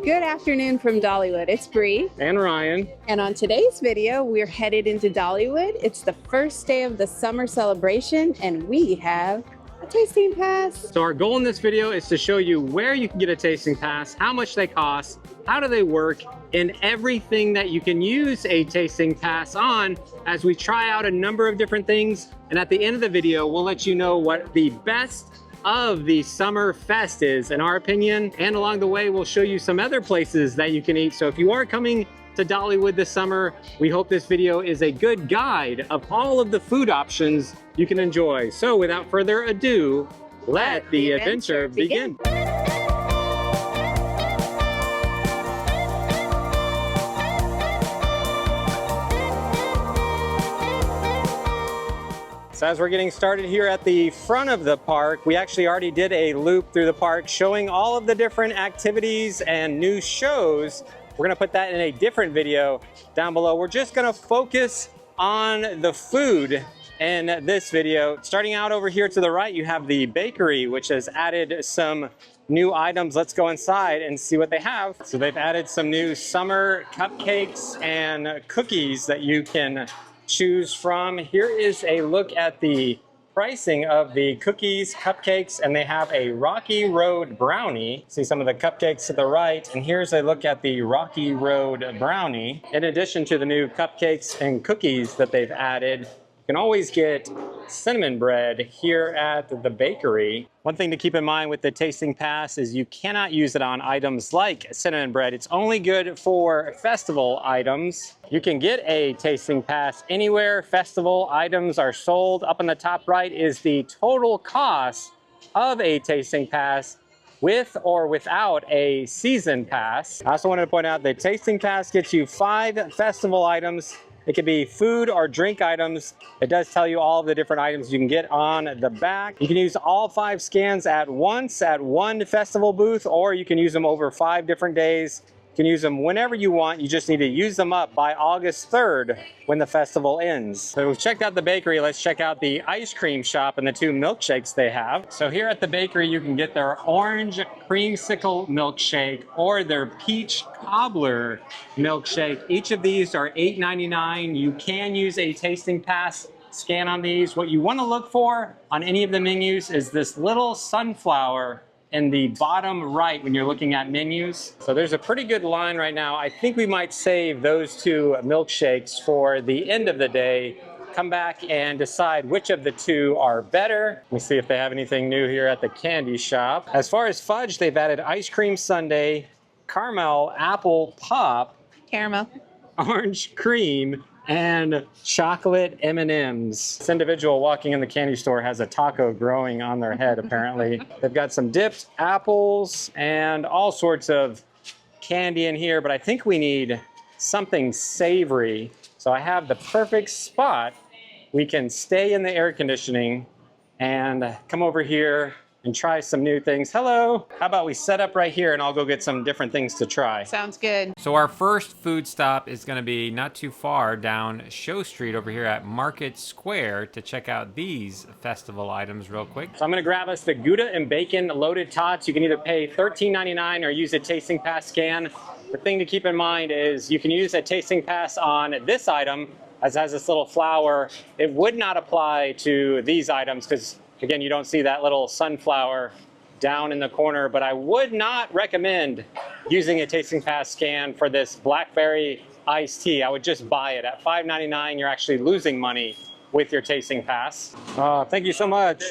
Good afternoon from Dollywood. It's Brie. And Ryan. And on today's video, we're headed into Dollywood. It's the first day of the summer celebration, and we have a tasting pass. So our goal in this video is to show you where you can get a tasting pass, how much they cost, how do they work, and everything that you can use a tasting pass on as we try out a number of different things. And at the end of the video, we'll let you know what the best of the summer fest is in our opinion, and along the way we'll show you some other places that you can eat. So if you are coming to Dollywood this summer, we hope this video is a good guide of all of the food options you can enjoy. So without further ado, let the adventure begin. So as we're getting started here at the front of the park, we actually already did a loop through the park showing all of the different activities and new shows. We're gonna put that in a different video down below. We're just gonna focus on the food in this video. Starting out over here to the right, you have the bakery, which has added some new items. Let's go inside and see what they have. So they've added some new summer cupcakes and cookies that you can choose from. Here is a look at the pricing of the cookies, cupcakes, and they have a Rocky Road brownie. See some of the cupcakes to the right, and here's a look at the Rocky Road brownie. In addition to the new cupcakes and cookies that they've added, you can always get cinnamon bread here at the bakery. One thing to keep in mind with the tasting pass is you cannot use it on items like cinnamon bread. It's only good for festival items. You can get a tasting pass anywhere festival items are sold. Up on the top right is the total cost of a tasting pass with or without a season pass. I also wanted to point out the tasting pass gets you 5 festival items. It could be food or drink items. It does tell you all of the different items you can get on the back. You can use all 5 scans at once at one festival booth, or you can use them over 5 different days. You can use them whenever you want. You just need to use them up by August 3rd when the festival ends. So we've checked out the bakery. Let's check out the ice cream shop and the 2 milkshakes they have. So here at the bakery, you can get their orange creamsicle milkshake or their peach cobbler milkshake. Each of these are $8.99. You can use a tasting pass scan on these. What you want to look for on any of the menus is this little sunflower in the bottom right when you're looking at menus. So there's a pretty good line right now. I think we might save those 2 milkshakes for the end of the day. Come back and decide which of the 2 are better. Let me see if they have anything new here at the candy shop. As far as fudge, they've added ice cream sundae, caramel apple pop, Caramel, orange cream, and chocolate M&Ms. This individual walking in the candy store has a taco growing on their head, apparently. They've got some dipped apples and all sorts of candy in here, but I think we need something savory. So I have the perfect spot. We can stay in the air conditioning and come over here and try some new things. Hello. How about we set up right here and I'll go get some different things to try. sounds good. So our first food stop is gonna be not too far down Show Street over here at Market Square to check out these festival items real quick. So I'm gonna grab us the Gouda and bacon loaded tots. You can either pay $13.99 or use a tasting pass scan. The thing to keep in mind is you can use a tasting pass on this item, as it has this little flower. It would not apply to these items because again, you don't see that little sunflower down in the corner, but I would not recommend using a tasting pass scan for this blackberry iced tea. I would just buy it. At $5.99, you're actually losing money with your tasting pass. Oh, thank you so much.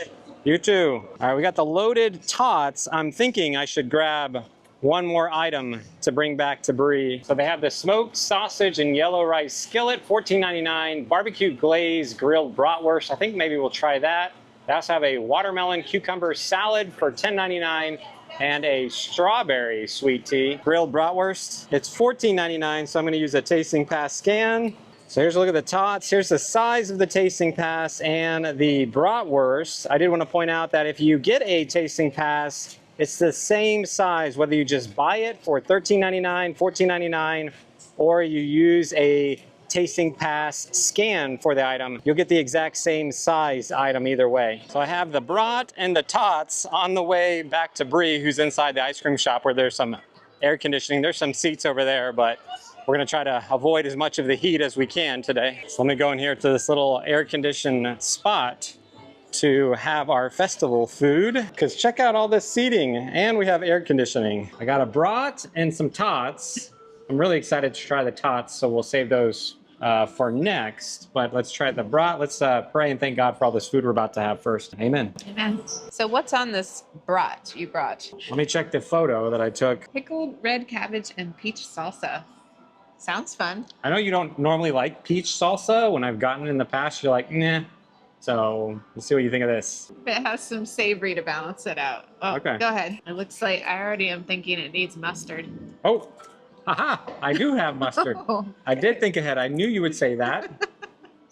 You too. All right, we got the loaded tots. I'm thinking I should grab one more item to bring back to Brie. So they have the smoked sausage and yellow rice skillet, $14.99, barbecue glazed grilled bratwurst. I think maybe we'll try that. They also have a watermelon cucumber salad for $10.99 and a strawberry sweet tea. Grilled bratwurst, it's $14.99, so I'm gonna use a tasting pass scan. So here's a look at the tots. Here's the size of the tasting pass and the bratwurst. I did want to point out that if you get a tasting pass, it's the same size, whether you just buy it for $13.99, $14.99, or you use a tasting pass scan for the item, you'll get the exact same size item either way. So I have the brat and the tots on the way back to Brie, who's inside the ice cream shop where there's some air conditioning. There's some seats over there, but we're gonna try to avoid as much of the heat as we can today. So let me go in here to this little air conditioned spot to have our festival food, because check out all this seating, and we have air conditioning. I got a brat and some tots. I'm really excited to try the tots, so we'll save those for next, but let's try the brat. Let's pray and thank God for all this food we're about to have first. Amen. Amen. So what's on this brat you brought? Let me check the photo that I took. Pickled red cabbage and peach salsa. Sounds fun. I know you don't normally like peach salsa. When I've gotten it in the past, you're like, nah. So let's see what you think of this. It has some savory to balance it out. Oh, Okay. Go ahead. It looks like I already am thinking it needs mustard. Oh, haha, I do have mustard. Oh, I did think ahead. I knew you would say that.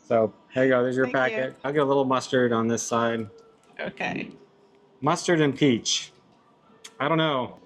So there you go. There's your Thank packet. you. I'll get a little mustard on this side. Okay. Mustard and peach. I don't know.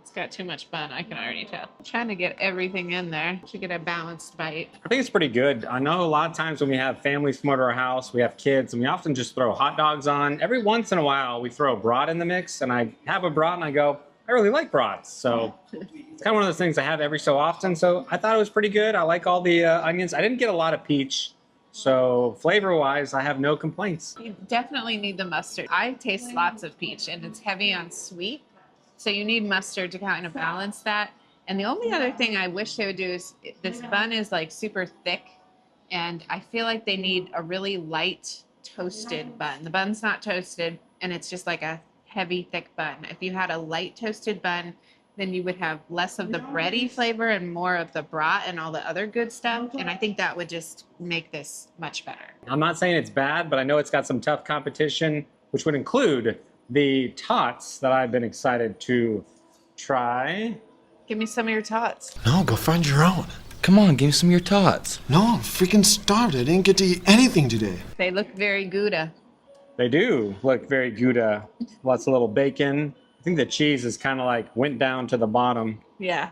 It's got too much bun. I can already tell. I'm trying to get everything in there to get a balanced bite. I think it's pretty good. I know a lot of times when we have families come over to our house, we have kids, and we often just throw hot dogs on. Every once in a while, we throw a brat in the mix, and I have a brat, and I go, I really like brats. So it's kind of one of those things I have every so often. So I thought it was pretty good. I like all the onions. I didn't get a lot of peach. So flavor-wise, I have no complaints. You definitely need the mustard. I taste lots of peach, and it's heavy on sweet. So you need mustard to kind of balance that. And the only other thing I wish they would do is this bun is like super thick, and I feel like they need a really light toasted bun. The bun's not toasted, and it's just like a heavy, thick bun. If you had a light toasted bun, then you would have less of the bready flavor and more of the brat and all the other good stuff. And I think that would just make this much better. I'm not saying it's bad, but I know it's got some tough competition, which would include the tots that I've been excited to try. Give me some of your tots. No, go find your own. Come on, give me some of your tots. No, I'm freaking starved. I didn't get to eat anything today. They look very Gouda. They do look very Gouda. Lots of little bacon. I think the cheese is kind of like went down to the bottom. Yeah,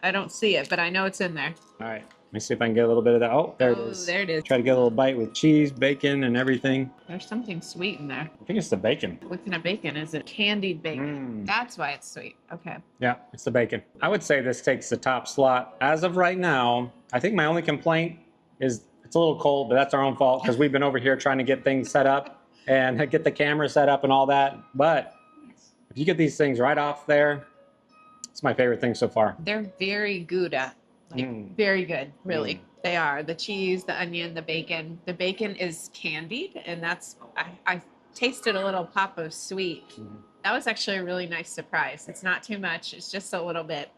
I don't see it, but I know it's in there. All right, let me see if I can get a little bit of that. Oh, there it is. There it is. Try to get a little bite with cheese, bacon, and everything. There's something sweet in there. I think it's the bacon. What kind of bacon is it? Candied bacon. That's why it's sweet. Okay. Yeah, it's the bacon. I would say this takes the top slot. As of right now, I think my only complaint is it's a little cold, but that's our own fault because we've been over here trying to get things set up and get the camera set up and all that. But if you get these things right off there, it's my favorite thing so far. They're very Gouda. Like, very good, really. They are. The cheese, the onion, the bacon. The bacon is candied, and that's, I tasted a little pop of sweet. That was actually a really nice surprise. It's not too much. It's just a little bit.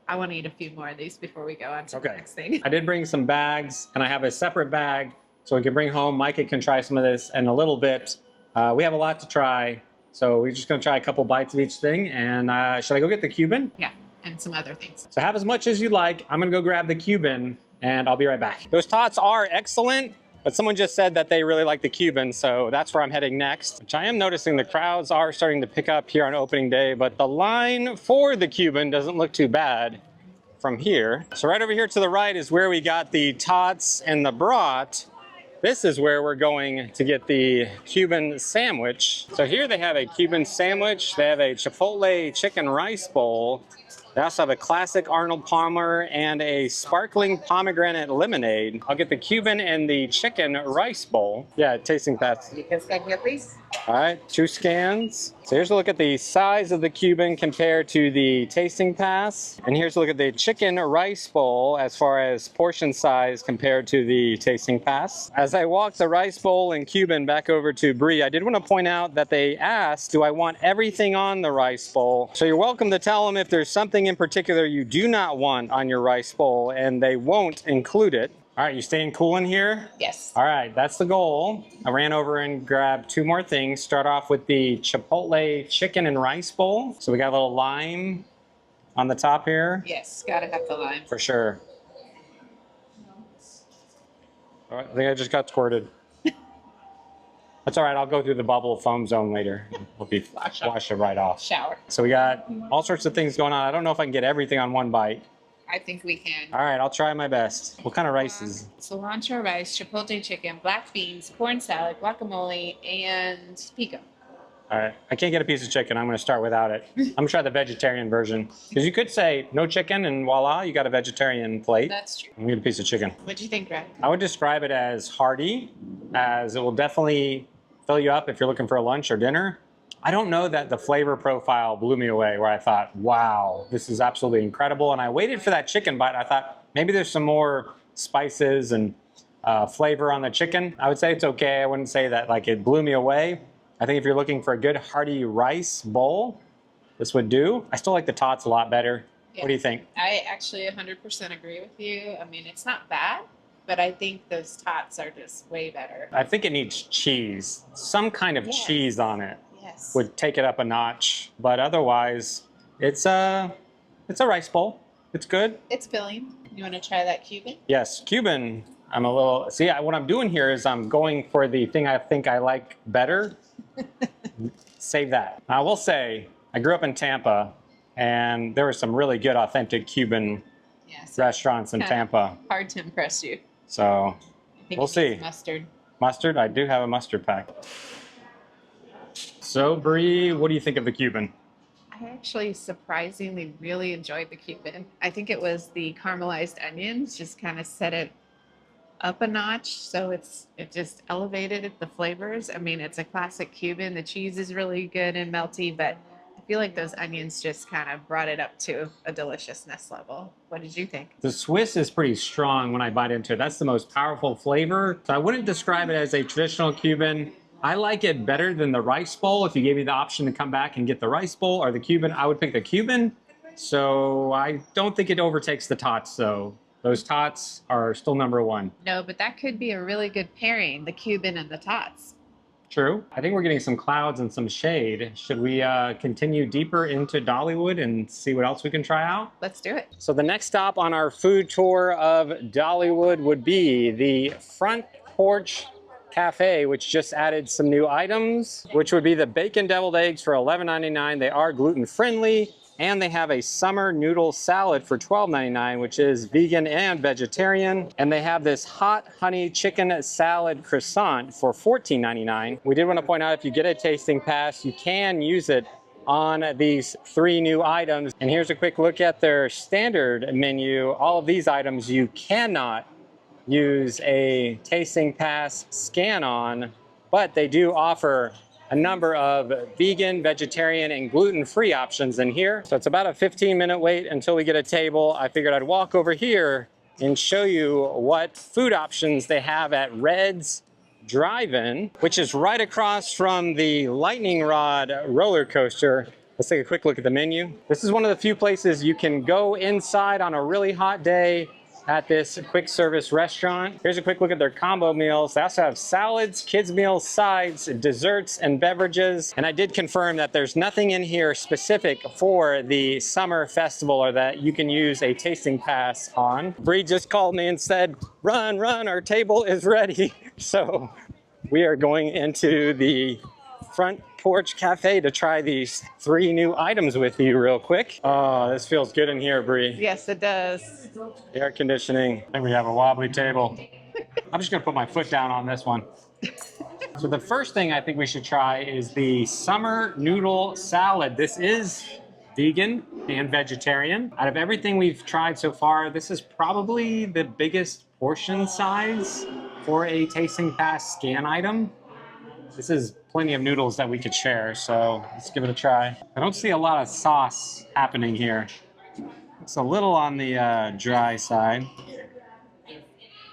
I want to eat a few more of these before we go on to the next thing. I did bring some bags, and I have a separate bag so we can bring home. Micah can try some of this in a little bit. We have a lot to try, so we're just going to try a couple bites of each thing. And should I go get the Cuban? Yeah, and some other things. So have as much as you like. I'm going to go grab the Cuban, and I'll be right back. Those tots are excellent, but someone just said that they really like the Cuban, so that's where I'm heading next. Which I am noticing the crowds are starting to pick up here on opening day, but the line for the Cuban doesn't look too bad from here. So right over here to the right is where we got the tots and the brat. This is where we're going to get the Cuban sandwich. So here they have a Cuban sandwich. They have a Chipotle Chicken Rice Bowl. They also have a classic Arnold Palmer and a Sparkling Pomegranate Lemonade. I'll get the Cuban and the Chicken Rice Bowl. Yeah, tasting pass. You can scan here, please. All right, 2 scans. So here's a look at the size of the Cuban compared to the tasting pass. And here's a look at the chicken rice bowl as far as portion size compared to the tasting pass. As I walk the rice bowl and Cuban back over to Brie, I did want to point out that they asked, do I want everything on the rice bowl? So you're welcome to tell them if there's something in particular you do not want on your rice bowl, and they won't include it. All right, you staying cool in here? Yes. All right, that's the goal. I ran over and grabbed 2 more things. Start off with the Chipotle Chicken and Rice Bowl. So we got a little lime on the top here. Yes, gotta have the lime. For sure. All right, I think I just got squirted. That's all right, I'll go through the bubble foam zone later. We'll be wash it right off. Shower. So we got all sorts of things going on. I don't know if I can get everything on one bite. I think we can. All right, I'll try my best. What kind of rice is? Cilantro rice, chipotle chicken, black beans, corn salad, guacamole, and pico. All right, I can't get a piece of chicken. I'm gonna start without it. I'm gonna try the vegetarian version. Because you could say no chicken and voila, you got a vegetarian plate. That's true. I'm gonna get a piece of chicken. What do you think, Greg? I would describe it as hearty, as it will definitely fill you up if you're looking for a lunch or dinner. I don't know that the flavor profile blew me away where I thought, wow, this is absolutely incredible. And I waited for that chicken bite. I thought maybe there's some more spices and flavor on the chicken. I would say it's okay. I wouldn't say that like it blew me away. I think if you're looking for a good hearty rice bowl, this would do. I still like the Tots a lot better. Yeah. What do you think? I actually 100% agree with you. I mean, it's not bad, but I think those Tots are just way better. I think it needs cheese. Some kind of cheese on it Yes. would take it up a notch. But otherwise, it's a rice bowl. It's good. It's filling. You want to try that Cuban? Yes, Cuban. I'm a little, see, what I'm doing here is I'm going for the thing I think I like better. Save that. I will say, I grew up in Tampa, and there were some really good, authentic Cuban restaurants in Tampa. Hard to impress you. So, I think we'll see. Mustard. Mustard? I do have a mustard pack. So, Brie, what do you think of the Cuban? I actually surprisingly really enjoyed the Cuban. I think it was the caramelized onions just kind of set it up a notch, so it just elevated the flavors. I mean, it's a classic Cuban. The cheese is really good and melty, but I feel like those onions just kind of brought it up to a deliciousness level. What did you think? The Swiss is pretty strong when I bite into it. That's the most powerful flavor. So I wouldn't describe it as a traditional Cuban. I like it better than the rice bowl. If you gave me the option to come back and get the rice bowl or the Cuban, I would pick the Cuban. So I don't think it overtakes the Tots, though. Those Tots are still number one. No, but that could be a really good pairing, the Cuban and the Tots. True. I think we're getting some clouds and some shade. Should we continue deeper into Dollywood and see what else we can try out? Let's do it. So the next stop on our food tour of Dollywood would be the Front Porch Cafe, which just added some new items, which would be the bacon deviled eggs for $11.99. They are gluten-friendly. And they have a summer noodle salad for $12.99, which is vegan and vegetarian. And they have this hot honey chicken salad croissant for $14.99. We did want to point out, if you get a tasting pass, you can use it on these 3 new items. And here's a quick look at their standard menu. All of these items you cannot use a tasting pass scan on, but they do offer a number of vegan, vegetarian, and gluten-free options in here. So it's about a 15-minute wait until we get a table. I figured I'd walk over here and show you what food options they have at Red's Drive-In, which is right across from the Lightning Rod roller coaster. Let's take a quick look at the menu. This is one of the few places you can go inside on a really hot day at this quick service restaurant. Here's a quick look at their combo meals. They also have salads, kids meals, sides, desserts, and beverages. And I did confirm that there's nothing in here specific for the summer festival or that you can use a tasting pass on. Brie just called me and said, run, run, our table is ready. So we are going into the Front Porch Cafe to try these 3 new items with you real quick. Oh, this feels good in here, Brie. Yes, it does. Air conditioning. I think we have a wobbly table. I'm just gonna put my foot down on this one. So the first thing I think we should try is the summer noodle salad. This is vegan and vegetarian. Out of everything we've tried so far, this is probably the biggest portion size for a tasting pass scan item. This is plenty of noodles that we could share, so let's give it a try. I don't see a lot of sauce happening here. It's a little on the dry side,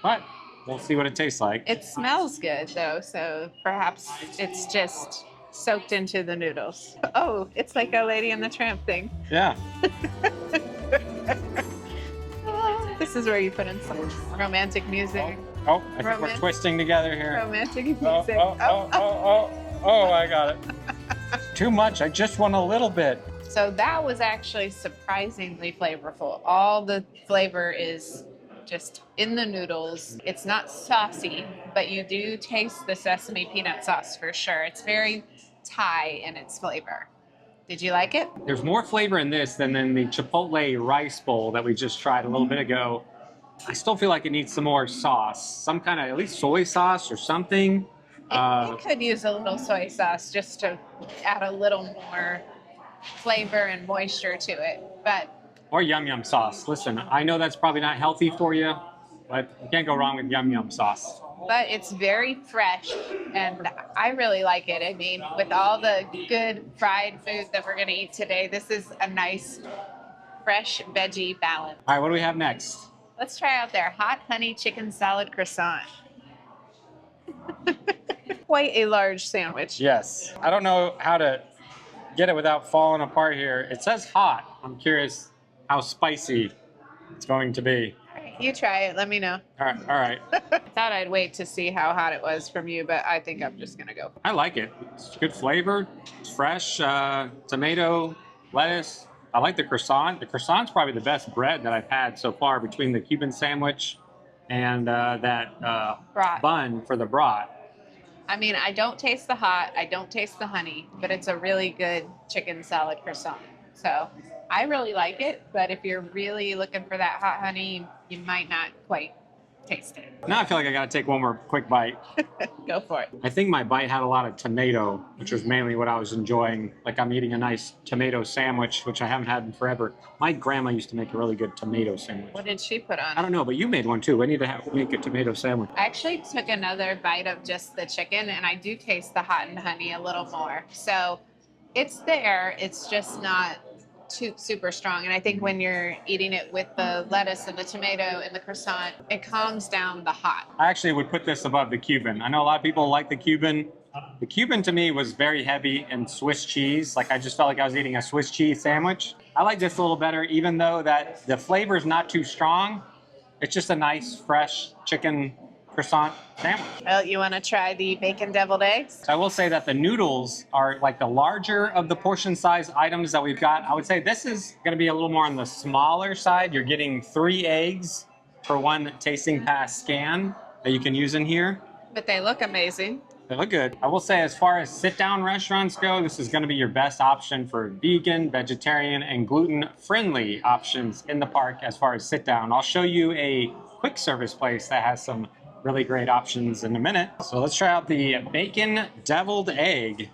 but we'll see what it tastes like. It smells good though, so perhaps it's just soaked into the noodles. Oh, it's like a Lady and the Tramp thing. Yeah. This is where you put in some romantic music. Oh, I think we're twisting together here. Romantic music. Oh, I got it. Too much, I just want a little bit. So that was actually surprisingly flavorful. All the flavor is just in the noodles. It's not saucy, but you do taste the sesame peanut sauce for sure. It's very Thai in its flavor. Did you like it? There's more flavor in this than in the Chipotle Rice Bowl that we just tried a little bit ago. I still feel like it needs some more sauce. Some kind of, at least soy sauce or something. It could use a little soy sauce just to add a little more flavor and moisture to it. But Or yum yum sauce. Listen, I know that's probably not healthy for you, but you can't go wrong with yum yum sauce. but it's very fresh and I really like it. I mean, with all the good fried food that we're going to eat today, this is a nice fresh veggie balance. All right, what do we have next? Let's try out their hot honey chicken salad croissant. Quite a large sandwich. Yes. I don't know how to get it without falling apart here. It says hot. I'm curious how spicy it's going to be. You try it. Let me know. All right. All right. I thought I'd wait to see how hot it was from you, but I think I'm just going to go. I like it. It's good flavor. It's fresh. Tomato, lettuce. I like the croissant. The croissant's probably the best bread that I've had so far between the Cuban sandwich and that Brat. bun for the brat. I mean, I don't taste the hot. I don't taste the honey, but it's a really good chicken salad croissant. So I really like it, but if you're really looking for that hot honey, you might not quite taste it. Now I feel like I got to take one more quick bite. Go for it. I think my bite had a lot of tomato, which was mainly what I was enjoying. Like I'm eating a nice tomato sandwich, which I haven't had in forever. My grandma used to make a really good tomato sandwich. What did she put on? I don't know, but you made one too. I need to make a tomato sandwich. I actually took another bite of just the chicken, and I do taste the hot and honey a little more. So it's there. It's just not too super strong. And I think when you're eating it with the lettuce and the tomato and the croissant, it calms down the hot. I actually would put this above the Cuban. I know a lot of people like the Cuban. The Cuban to me was very heavy in Swiss cheese. Like I just felt like I was eating a Swiss cheese sandwich. I like this a little better, even though that the flavor is not too strong. It's just a nice, fresh chicken croissant sandwich. Well, you want to try the bacon deviled eggs? So I will say that the noodles are like the larger of the portion size items that we've got. I would say this is going to be a little more on the smaller side. You're getting 3 eggs for 1 tasting pass scan that you can use in here. But they look amazing. They look good. I will say as far as sit-down restaurants go, this is going to be your best option for vegan, vegetarian, and gluten-friendly options in the park as far as sit-down. I'll show you a quick service place that has some really great options in a minute. So let's try out the bacon deviled egg.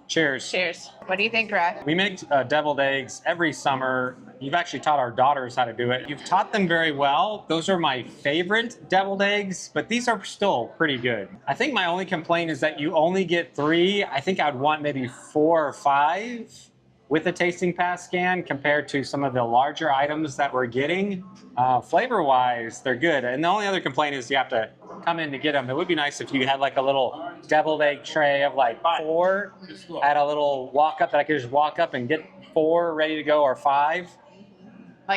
Cheers. Cheers. What do you think, Raf? We make deviled eggs every summer. You've actually taught our daughters how to do it. You've taught them very well. Those are my favorite deviled eggs, but these are still pretty good. I think my only complaint is that you only get 3. I think I'd want maybe 4 or 5 with a tasting pass scan compared to some of the larger items that we're getting. Flavor-wise, they're good. And the only other complaint is you have to come in to get them. It would be nice if you had like a little deviled egg tray of like 4, had a little walk-up that I could just walk up and get 4 ready to go or 5.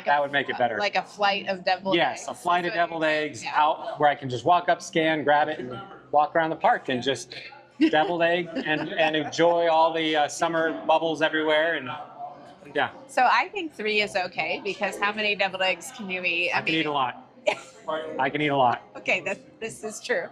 That would make it better. Like a flight of deviled eggs. Yes, a flight of deviled eggs Yeah. out where I can just walk up, scan, grab it, and walk around the park and just deviled egg and enjoy all the summer bubbles everywhere. And yeah, So I think 3 is okay because how many deviled eggs can you eat? I can eat a lot. I can eat a lot. Okay, this is true.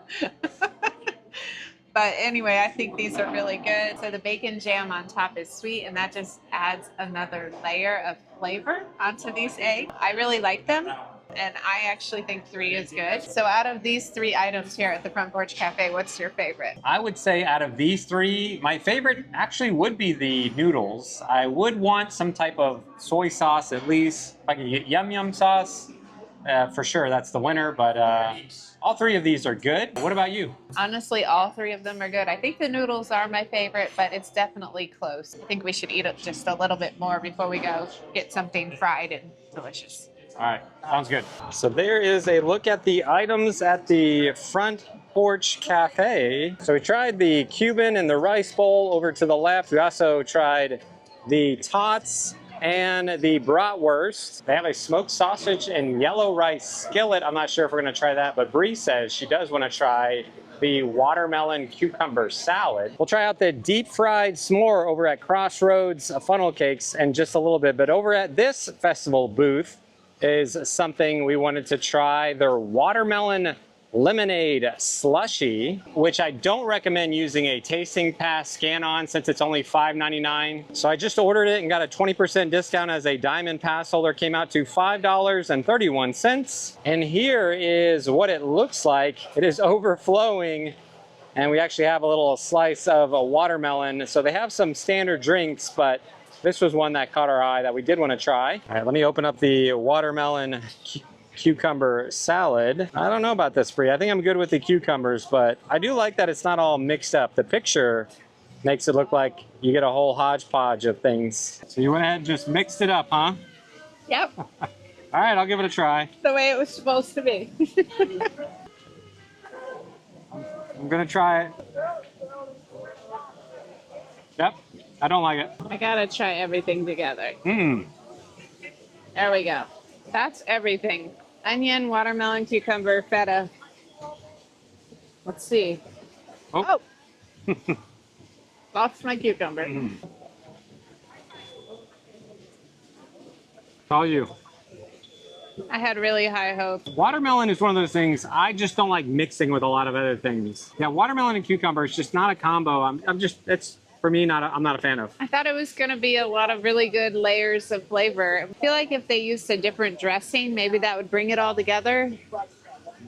But anyway, I think these are really good. So the bacon jam on top is sweet, and that just adds another layer of flavor onto these eggs. I really like them, and I actually think 3 is good. So out of these 3 items here at the Front Porch Cafe, what's your favorite? I would say out of these 3, my favorite actually would be the noodles. I would want some type of soy sauce at least. If I can get yum yum sauce, for sure that's the winner, but all 3 of these are good. What about you? Honestly, all 3 of them are good. I think the noodles are my favorite, but it's definitely close. I think we should eat it just a little bit more before we go get something fried and delicious. All right, sounds good. So there is a look at the items at the Front Porch Cafe. So we tried the Cuban and the rice bowl over to the left. We also tried the Tots and the Brautwurst. They have a smoked sausage and yellow rice skillet. I'm not sure if we're gonna try that, but Brie says she does wanna try the watermelon cucumber salad. We'll try out the deep fried s'more over at Crossroads Funnel Cakes in just a little bit, but over at this festival booth is something we wanted to try, their watermelon lemonade slushy, which I don't recommend using a tasting pass scan on since it's only $5.99. So I just ordered it and got a 20% discount as a diamond pass holder. Came out to $5.31. And here is what it looks like. It is overflowing And we actually have a little slice of a watermelon. So they have some standard drinks, but this was one that caught our eye that we did want to try. All right, let me open up the watermelon cucumber salad. I don't know about this, Brie. I think I'm good with the cucumbers, but I do like that it's not all mixed up. The picture makes it look like you get a whole hodgepodge of things. So you went ahead and just mixed it up, huh? Yep. All right, I'll give it a try. The way it was supposed to be. I'm gonna try it. Yep, I don't like it. I gotta try everything together. Mmm. There we go. That's everything. Onion, watermelon, cucumber, feta. Let's see. Oh. Lost my cucumber. It's all you. I had really high hopes. Watermelon is one of those things I just don't like mixing with a lot of other things. Yeah, watermelon and cucumber is just not a combo. I'm just, it's for me, I'm not a fan of. I thought it was going to be a lot of really good layers of flavor. I feel like if they used a different dressing, maybe that would bring it all together.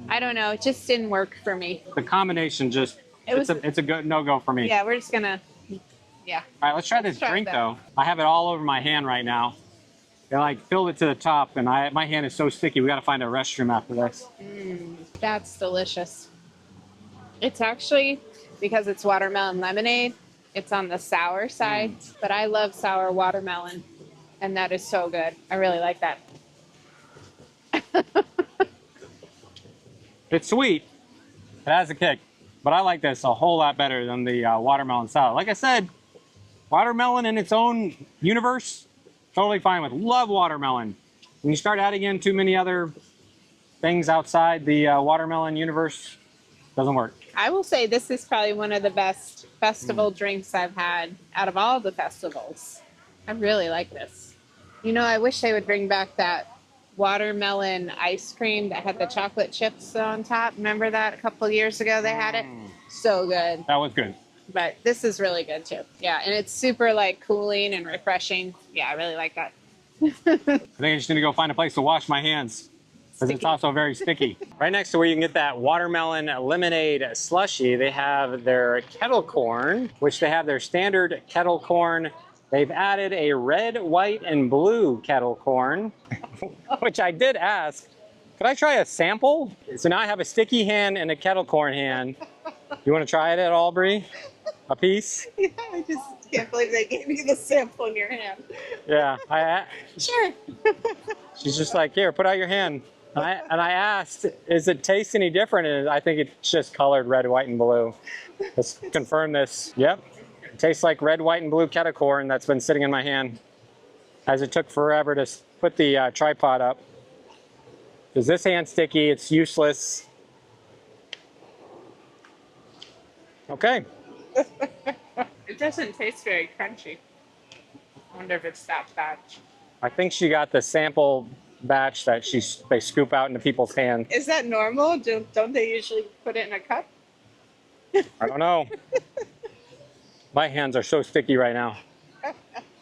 I don't know. It just didn't work for me. The combination just, it's a good no-go for me. Yeah, we're just going to, yeah. All right, let's try this drink, that. though. I have it all over my hand right now. They like filled it to the top, and my hand is so sticky. We got to find a restroom after this. That's delicious. It's actually, because it's watermelon lemonade, it's on the sour side, but I love sour watermelon, and that is so good. I really like that. It's sweet. It has a kick, but I like this a whole lot better than the watermelon salad. Like I said, watermelon in its own universe, totally fine with. Love watermelon. When you start adding in too many other things outside the watermelon universe, doesn't work. I will say this is probably one of the best festival drinks I've had out of all the festivals. I really like this. You know, I wish they would bring back that watermelon ice cream that had the chocolate chips on top. Remember that a couple of years ago they had it? So good. That was good. But this is really good too. Yeah, and it's super like cooling and refreshing. Yeah, I really like that. I think I just need to go find a place to wash my hands because it's also very sticky. Right next to where you can get that watermelon lemonade slushy, they have their Kettle Corn, which they have their standard Kettle Corn. They've added a red, white, and blue Kettle Corn, which I did ask, could I try a sample? So now I have a sticky hand and a Kettle Corn hand. You want to try it at all, Brie? A piece? Yeah, I just can't believe they gave you the sample in your hand. Yeah, Sure. she's just like, here, put out your hand. And I asked, does it taste any different? And I think it's just colored red, white, and blue. Let's confirm this. Yep. It tastes like red, white, and blue Kettle Corn that's been sitting in my hand as it took forever to put the tripod up. Is this hand sticky? It's useless. Okay. It doesn't taste very crunchy. I wonder if it's that batch. I think she got the sample batch that they scoop out into people's hands. Is that normal? Don't they usually put it in a cup? I don't know. My hands are so sticky right now.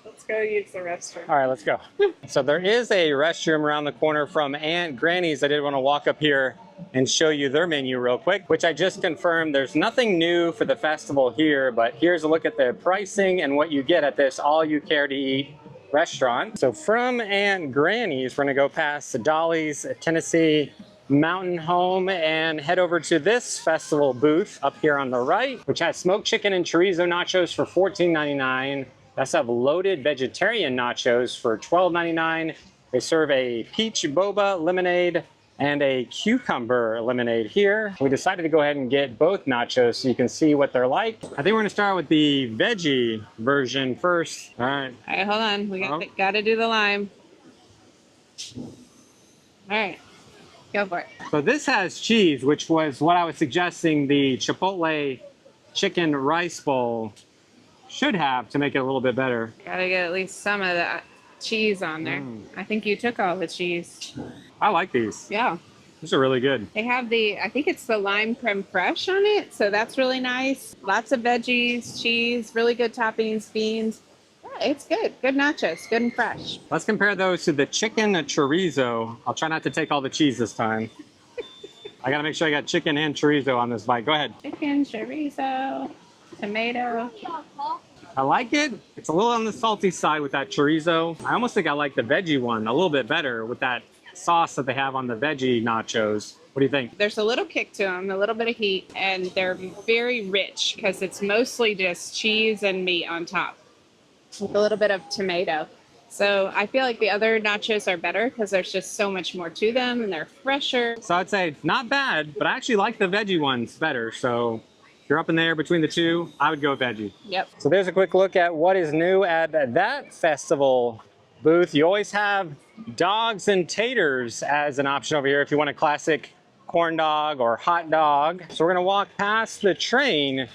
Let's go use the restroom. All right, let's go. So there is a restroom around the corner from Aunt Granny's. I did want to walk up here and show you their menu real quick, which I just confirmed. There's nothing new for the festival here, but here's a look at the pricing and what you get at this all-you-care-to-eat restaurant. So from Aunt Granny's, we're gonna go past Dolly's Tennessee Mountain Home and head over to this festival booth up here on the right, which has smoked chicken and chorizo nachos for $14.99. They also have loaded vegetarian nachos for $12.99. They serve a peach boba lemonade and a cucumber lemonade here. We decided to go ahead and get both nachos so you can see what they're like. I think we're gonna start with the veggie version first. All right. All right, hold on. We got to do the lime. All right, go for it. So this has cheese, which was what I was suggesting the Chipotle Chicken Rice Bowl should have to make it a little bit better. Got to get at least some of that cheese on there. I think you took all the cheese. I like these. Yeah. These are really good. They have I think it's the lime creme fraiche on it, so that's really nice. Lots of veggies, cheese, really good toppings, beans. Yeah, it's good. Good nachos, good and fresh. Let's compare those to the chicken chorizo. I'll try not to take all the cheese this time. I gotta make sure I got chicken and chorizo on this bite. Go ahead. Chicken, chorizo, tomato. I like it. It's a little on the salty side with that chorizo. I almost think I like the veggie one a little bit better with that sauce that they have on the veggie nachos. What do you think? There's a little kick to them, a little bit of heat, and they're very rich because it's mostly just cheese and meat on top with a little bit of tomato. So I feel like the other nachos are better because there's just so much more to them and they're fresher. So I'd say not bad, but I actually like the veggie ones better. So if you're up in there between the two, I would go veggie. Yep. So there's a quick look at what is new at that festival booth. You always have dogs and taters as an option over here if you want a classic corn dog or hot dog. So we're gonna walk past the train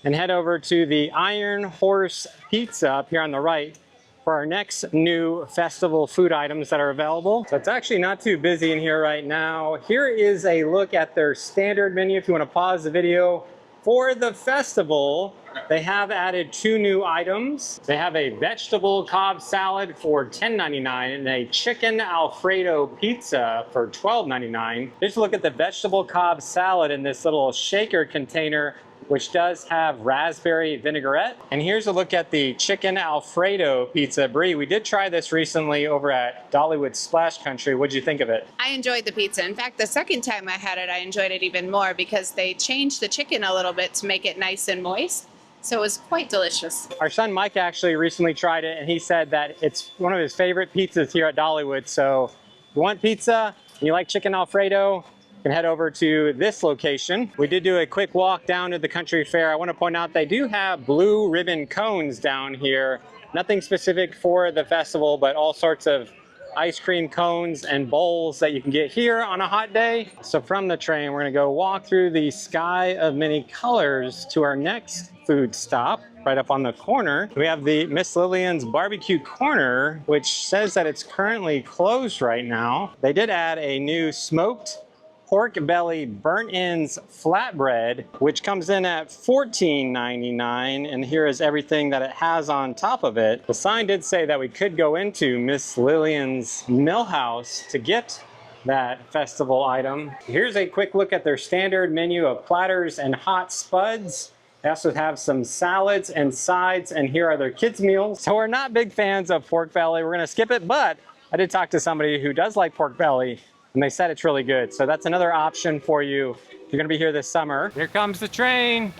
and head over to the Iron Horse Pizza up here on the right for our next new festival food items that are available. So it's actually not too busy in here right now. Here is a look at their standard menu. If you want to pause the video, for the festival, they have added 2 new items. They have a vegetable Cobb salad for $10.99 and a chicken Alfredo pizza for $12.99. Just look at the vegetable Cobb salad in this little shaker container, which does have raspberry vinaigrette. And here's a look at the chicken Alfredo pizza. Brie, we did try this recently over at Dollywood Splash Country. What'd you think of it? I enjoyed the pizza. In fact, the second time I had it, I enjoyed it even more because they changed the chicken a little bit to make it nice and moist. So it was quite delicious. Our son Mike actually recently tried it and he said that it's one of his favorite pizzas here at Dollywood. So if you want pizza and you like chicken Alfredo, can head over to this location. We did do a quick walk down to the country fair. I want to point out they do have blue ribbon cones down here. Nothing specific for the festival, but all sorts of ice cream cones and bowls that you can get here on a hot day. So from the train, we're gonna go walk through the sky of many colors to our next food stop right up on the corner. We have the Miss Lillian's BBQ Corner, which says that it's currently closed right now. They did add a new smoked pork belly burnt ends flatbread, which comes in at $14.99, and here is everything that it has on top of it. The sign did say that we could go into Miss Lillian's Millhouse to get that festival item. Here's a quick look at their standard menu of platters and hot spuds. They also have some salads and sides, and here are their kids' meals. So we're not big fans of pork belly. We're gonna skip it, but I did talk to somebody who does like pork belly, and they said it's really good. So that's another option for you if you're gonna be here this summer. Here comes the train.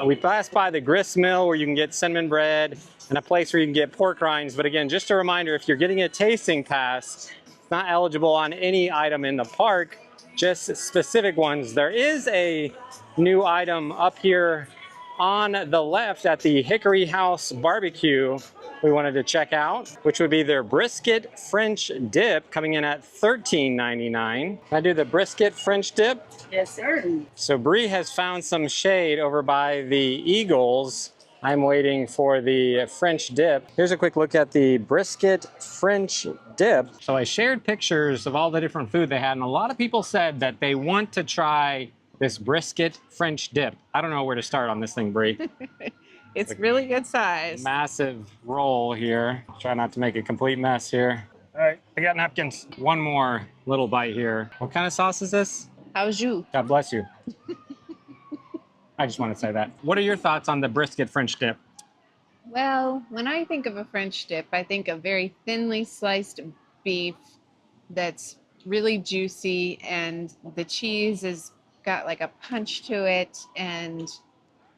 We passed by the grist mill where you can get cinnamon bread and a place where you can get pork rinds. But again, just a reminder, if you're getting a tasting pass, it's not eligible on any item in the park, just specific ones. There is a new item up here on the left at the Hickory House Barbecue we wanted to check out, which would be their Brisket French Dip, coming in at $13.99. Can I do the Brisket French Dip? Yes, sir. So Brie has found some shade over by the Eagles. I'm waiting for the French dip. Here's a quick look at the Brisket French Dip. So I shared pictures of all the different food they had, and a lot of people said that they want to try this Brisket French Dip. I don't know where to start on this thing, Brie. It's really good size. Massive roll here. Try not to make a complete mess here. All right, I got napkins. One more little bite here. What kind of sauce is this? How's you? God bless you. I just want to say that. What are your thoughts on the Brisket French Dip? Well, when I think of a French dip, I think of very thinly sliced beef that's really juicy, and the cheese has got like a punch to it, and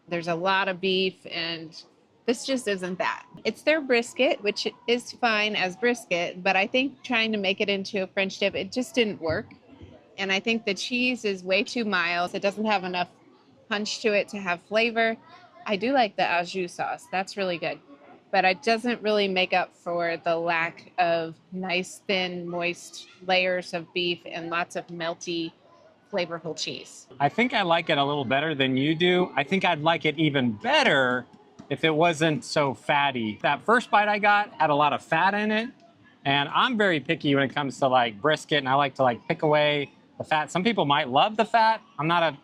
there's a lot of beef, and this just isn't that. It's their brisket, which is fine as brisket, but I think trying to make it into a French dip, it just didn't work. And I think the cheese is way too mild. It doesn't have enough punch to it to have flavor. I do like the au jus sauce. That's really good. But it doesn't really make up for the lack of nice, thin, moist layers of beef and lots of melty, flavorful cheese. I think I like it a little better than you do. I think I'd like it even better if it wasn't so fatty. That first bite I got had a lot of fat in it, and I'm very picky when it comes to like brisket, and I like to like pick away the fat. Some people might love the fat. I'm not a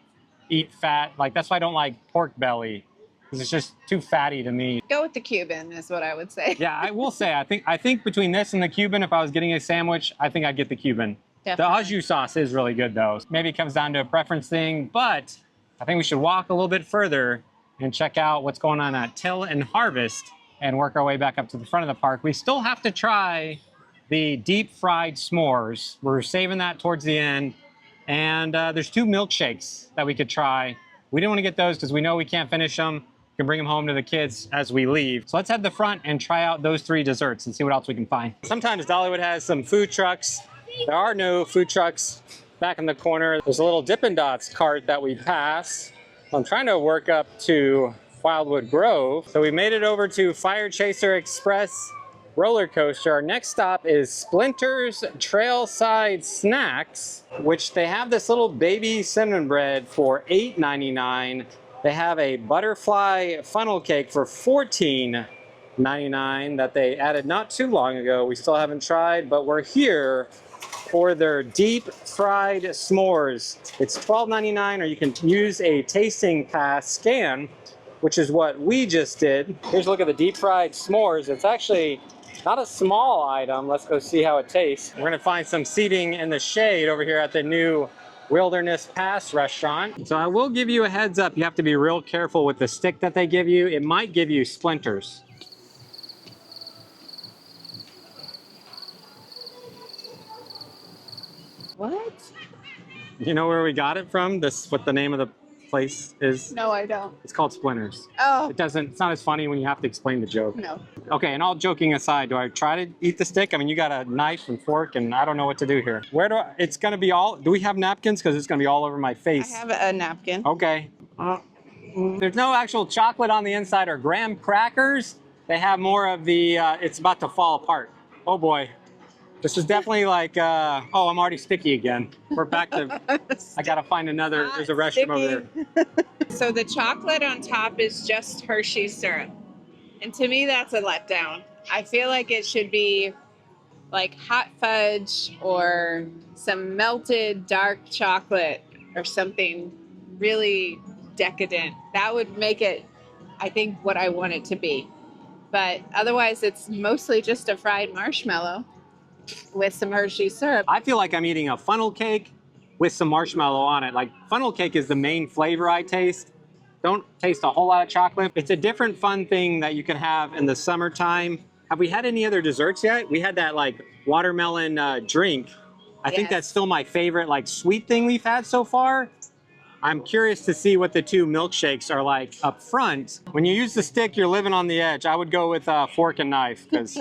eat fat. Like, that's why I don't like pork belly, because it's just too fatty to me. Go with the Cuban is what I would say. Yeah, I will say, I think between this and the Cuban, if I was getting a sandwich, I think I'd get the Cuban. Definitely. The au jus sauce is really good, though. Maybe it comes down to a preference thing, but I think we should walk a little bit further and check out what's going on at Till and Harvest and work our way back up to the front of the park. We still have to try the deep fried s'mores. We're saving that towards the end. And there's 2 milkshakes that we could try. We didn't want to get those because we know we can't finish them. We can bring them home to the kids as we leave. So let's head to the front and try out those 3 desserts and see what else we can find. Sometimes Dollywood has some food trucks. There are no food trucks back in the corner. There's a little Dippin' Dots cart that we pass. I'm trying to work up to Wildwood Grove. So we made it over to Fire Chaser Express roller coaster. Our next stop is Splinter's Trailside Snacks, which they have this little baby cinnamon bread for $8.99. They have a butterfly funnel cake for $14.99 that they added not too long ago. We still haven't tried, but we're here for their deep fried s'mores. It's $12.99, or you can use a tasting pass scan, which is what we just did. Here's a look at the deep fried s'mores. It's actually not a small item. Let's go see how it tastes. We're gonna find some seating in the shade over here at the new Wilderness Pass restaurant. So I will give you a heads up. You have to be real careful with the stick that they give you. It might give you splinters. What? You know where we got it from? What the name of the place is? No, I don't. It's called Splinters. Oh. It's not as funny when you have to explain the joke. No. Okay, and all joking aside, do I try to eat the stick? I mean, you got a knife and fork, and I don't know what to do here. It's gonna be all, do we have napkins? Because it's gonna be all over my face. I have a napkin. Okay. There's no actual chocolate on the inside or graham crackers. They have more of the, it's about to fall apart. Oh boy. This is definitely like, oh, I'm already sticky again. We're back to, I gotta find another, there's a restroom over there. So the chocolate on top is just Hershey's syrup. And to me, that's a letdown. I feel like it should be like hot fudge or some melted dark chocolate or something really decadent. That would make it, I think, what I want it to be. But otherwise, it's mostly just a fried marshmallow with some Hershey syrup. I feel like I'm eating a funnel cake with some marshmallow on it. Like, funnel cake is the main flavor I taste. Don't taste a whole lot of chocolate. It's a different fun thing that you can have in the summertime. Have we had any other desserts yet? We had that like watermelon drink. I think that's still my favorite like sweet thing we've had so far. I'm curious to see what the 2 milkshakes are like up front. When you use the stick, you're living on the edge. I would go with a fork and knife, because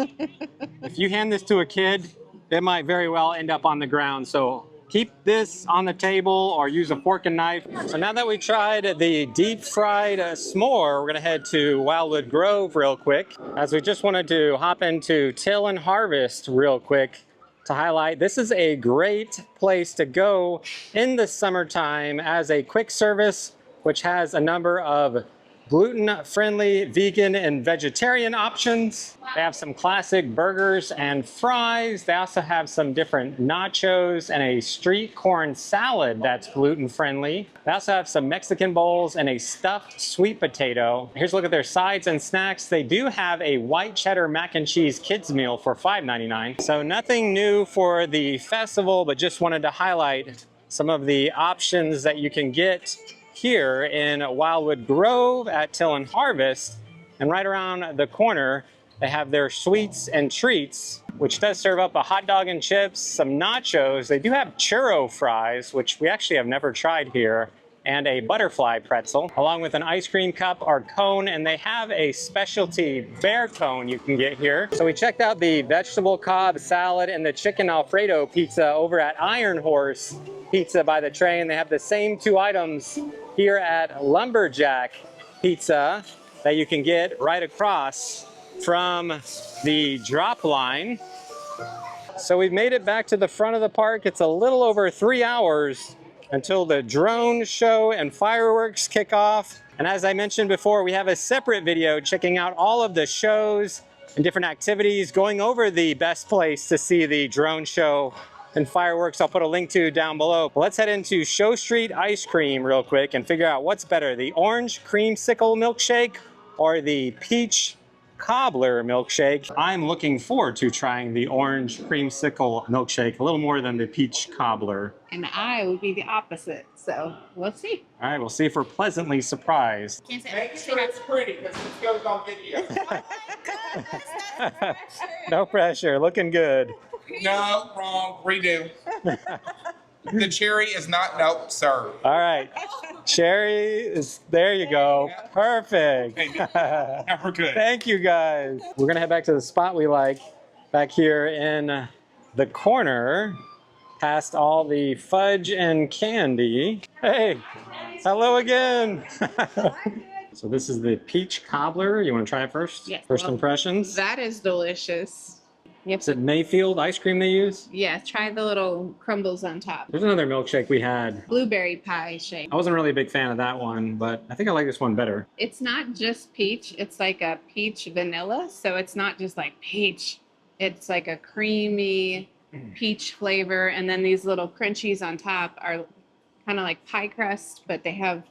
if you hand this to a kid, it might very well end up on the ground. So keep this on the table or use a fork and knife. So now that we tried the deep fried s'more, we're gonna head to Wildwood Grove real quick, as we just wanted to hop into Till and Harvest real quick to highlight. This is a great place to go in the summertime as a quick service, which has a number of gluten-friendly, vegan, and vegetarian options. They have some classic burgers and fries. They also have some different nachos and a street corn salad that's gluten-friendly. They also have some Mexican bowls and a stuffed sweet potato. Here's a look at their sides and snacks. They do have a white cheddar mac and cheese kids meal for $5.99. So nothing new for the festival, but just wanted to highlight some of the options that you can get here in Wildwood Grove at Till and Harvest. And right around the corner, they have their sweets and treats, which does serve up a hot dog and chips, some nachos. They do have churro fries, which we actually have never tried here, and a butterfly pretzel, along with an ice cream cup or cone. And they have a specialty bear cone you can get here. So we checked out the vegetable Cobb salad and the chicken Alfredo pizza over at Iron Horse Pizza by the Train. They have the same 2 items here at Lumberjack Pizza that you can get right across from the drop line. So we've made it back to the front of the park. It's a little over 3 hours until the drone show and fireworks kick off. And as I mentioned before, we have a separate video checking out all of the shows and different activities, going over the best place to see the drone show and fireworks I'll put a link to down below. But let's head into Show Street Ice Cream real quick and figure out what's better, the orange creamsicle milkshake or the peach cobbler milkshake. I'm looking forward to trying the orange creamsicle milkshake a little more than the peach cobbler. And I would be the opposite, so we'll see. All right, we'll see if we're pleasantly surprised. Make sure it's pretty, because this goes on video. No pressure, looking good. No, wrong, redo. The cherry is not, nope, sir. All right, cherry is, there you go. Perfect. Now we're good. Thank you guys. We're gonna head back to the spot we like, back here in the corner, past all the fudge and candy. Hey, hello again. So this is the peach cobbler. You wanna try it first? Yes. First Well, impressions? That is delicious. Yep. Is it Mayfield ice cream they use? Yeah, try the little crumbles on top. There's another milkshake we had. Blueberry pie shape. I wasn't really a big fan of that one, but I think I like this one better. It's not just peach, it's like a peach vanilla. So it's not just like peach. It's like a creamy peach flavor. And then these little crunchies on top are kind of like pie crust, but they have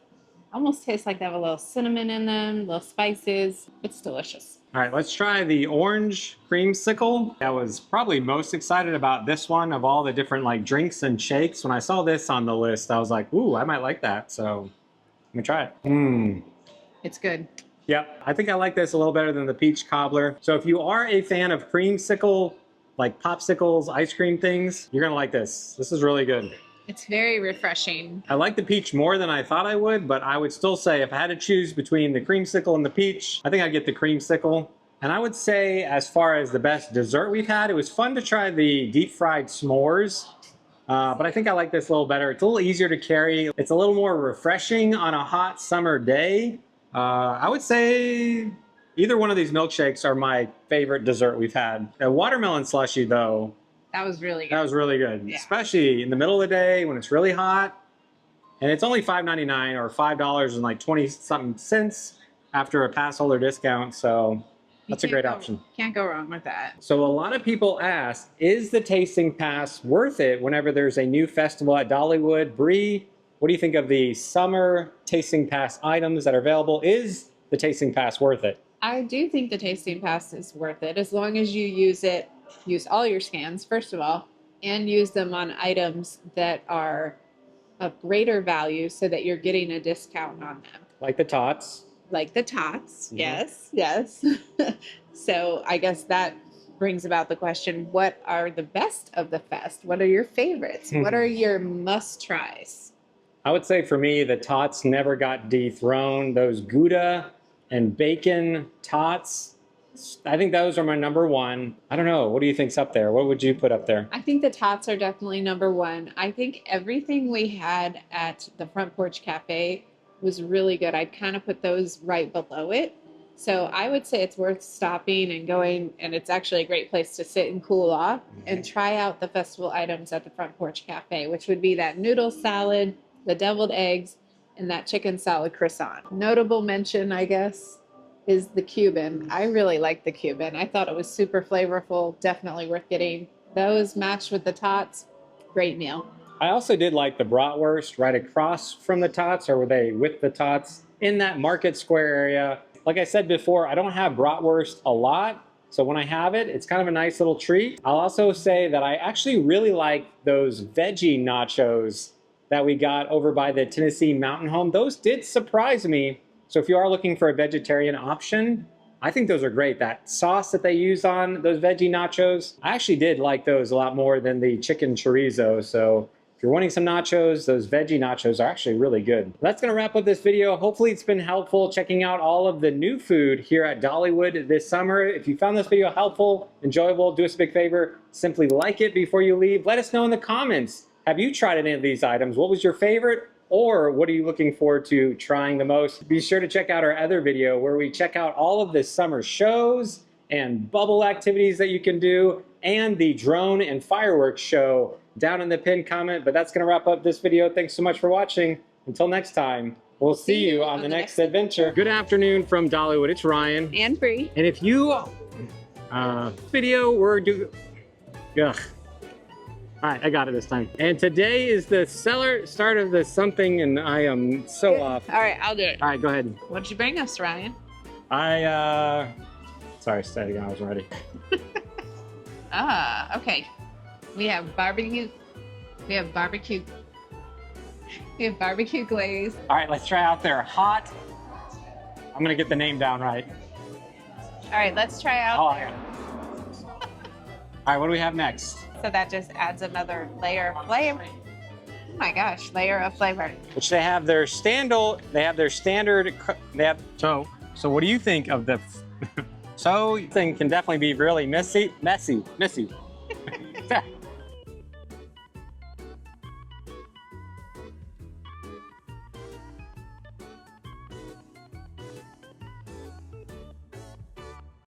almost taste like they have a little cinnamon in them, little spices. It's delicious. All right, let's try the orange creamsicle. I was probably most excited about this one of all the different like drinks and shakes. When I saw this on the list, I was like, ooh, I might like that. So let me try it. It's good. Yep, I think I like this a little better than the peach cobbler. So if you are a fan of creamsicle, like popsicles, ice cream things, you're gonna like this. This is really good. It's very refreshing. I like the peach more than I thought I would, but I would still say if I had to choose between the creamsicle and the peach, I think I'd get the creamsicle. And I would say as far as the best dessert we've had, it was fun to try the deep fried s'mores, but I think I like this a little better. It's a little easier to carry. It's a little more refreshing on a hot summer day. I would say either one of these milkshakes are my favorite dessert we've had. A watermelon slushy though, That was really good. that was really good, Yeah. especially in the middle of the day when it's really hot. And it's only $5.99 or $5 and like 20 something cents after a pass holder discount. So that's a great option. Can't go wrong with that. So a lot of people ask, is the tasting pass worth it whenever there's a new festival at Dollywood? Brie, what do you think of the summer tasting pass items that are available? Is the tasting pass worth it? I do think the tasting pass is worth it as long as you use all your scans, first of all, and use them on items that are of greater value so that you're getting a discount on them. Like the Tots. Like the Tots. Mhm. Yes. So I guess that brings about the question, what are the best of the fest? What are your favorites? What are your must-tries? I would say for me, the Tots never got dethroned. Those Gouda and bacon Tots, I think those are my number one. I don't know. What do you think's up there? What would you put up there? I think the Tots are definitely number one. I think everything we had at the Front Porch Cafe was really good. I'd kind of put those right below it. So I would say it's worth stopping and going, and it's actually a great place to sit and cool off and try out the festival items at the Front Porch Cafe, which would be that noodle salad, the deviled eggs, and that chicken salad croissant. Notable mention, I guess, is the Cuban. I really like the Cuban. I thought it was super flavorful, definitely worth getting. Those matched with the Tots, great meal. I also did like the Brautwurst right across from the Tots, or were they with the Tots, in that Market Square area. Like I said before, I don't have Brautwurst a lot, so when I have it, it's kind of a nice little treat. I'll also say that I actually really like those veggie nachos that we got over by the Tennessee Mountain Home. Those did surprise me. So if you are looking for a vegetarian option, I think those are great. That sauce that they use on those veggie nachos, I actually did like those a lot more than the chicken chorizo. So if you're wanting some nachos, those veggie nachos are actually really good. That's gonna wrap up this video. Hopefully it's been helpful checking out all of the new food here at Dollywood this summer. If you found this video helpful, enjoyable, do us a big favor, simply like it before you leave. Let us know in the comments, have you tried any of these items? What was your favorite? Or what are you looking forward to trying the most? Be sure to check out our other video where we check out all of the summer shows and bubble activities that you can do, and the drone and fireworks show down in the pinned comment. But that's gonna wrap up this video. Thanks so much for watching. Until next time, we'll see you on the next adventure. Good afternoon from Dollywood, it's Ryan. And Brie. And if you, video, we're ugh. All right, I got it this time. And today is the start of the something, and I am so off. All right, I'll do it. All right, go ahead. What'd you bring us, Ryan? Sorry, stay again, I wasn't ready. Okay. We have barbecue. We have barbecue glaze. All right, let's try out there. Hot. I'm gonna get the name down right. All right, let's try out. Oh, yeah. All right, what do we have next? So that just adds another layer of flavor. Oh my gosh, layer of flavor. Which they have their standard. So what do you think of the? So thing can definitely be really messy.